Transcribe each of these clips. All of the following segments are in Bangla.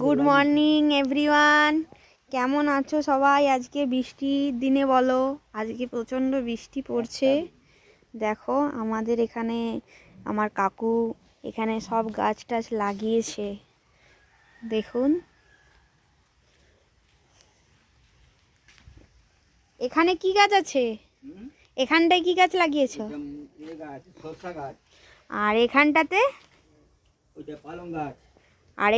গুড মর্নিং এভরিওয়ান, কেমন আছো সবাই? আজকে বৃষ্টির দিনে বলো, আজকে প্রচণ্ড বৃষ্টি পড়ছে। দেখো আমাদের এখানে আমার কাকু এখানে সব গাছ টাছ লাগিয়েছে, দেখুন। এখানে কি গাছ আছে? এখানটায় কি গাছ লাগিয়েছো? আর এখানটাতে? আর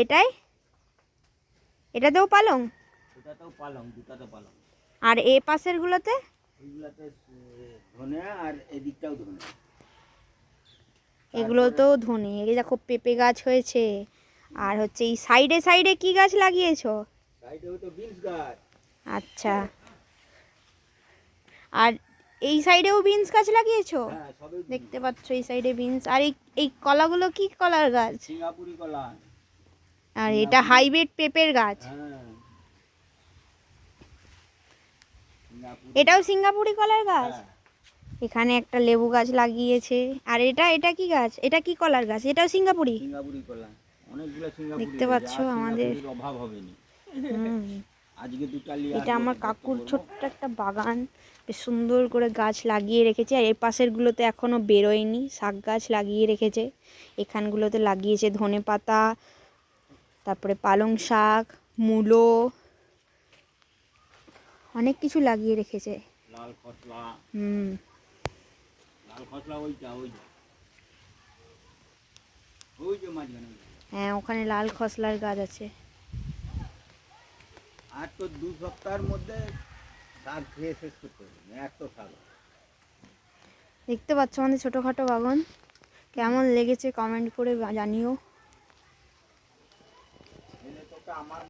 এটাতেও পালং? আর এ পাশের গুলোতে? এগুলোতেও ধনে। এই দেখো পেঁপে গাছ হয়েছে। আর হচ্ছে এই সাইডে সাইডে কি গাছ লাগিয়েছো? আচ্ছা, আর এই সাইডেও বিনস গাছ লাগিয়েছো? দেখতে পাচ্ছ এই সাইডে বিনস। আর এই কলাগুলো কি কলার গাছ? সিঙ্গাপুরি কলা। আর এটা হাইব্রিড পেঁপের গাছ। এটাও সিঙ্গাপুরি কলার গাছ। এখানে একটা লেবু গাছ লাগিয়েছে। আর এটা কি গাছ? এটা কি কলার গাছ? এটাও সিঙ্গাপুরি কলা। অনেকগুলো সিঙ্গাপুরি দেখতে পাচ্ছ আমাদের অভাব হবে না। আজকে দুটো এটা আমার কাকুর ছোট্ট একটা বাগান, বেশ সুন্দর করে গাছ লাগিয়ে রেখেছে। আর এর পাশের গুলোতে এখনো বেরোয়নি, শাক গাছ লাগিয়ে রেখেছে। এখানগুলোতে লাগিয়েছে ধনে পাতা, তারপরে পালং শাক, মূলো, অনেক কিছু লাগিয়ে রেখেছে। লাল খসলা। লাল খসলা ওই যে মাঝখানে। হ্যাঁ, ওখানে লাল খসলার গাছ আছে। আর তো 2 সপ্তাহের মধ্যে শাক খেয়ে শেষ করতে হবে, এত শাক। দেখতে পাচ্ছ আমাদের ছোটোখাটো বাগান, কেমন লেগেছে কমেন্ট করে জানিও। আমার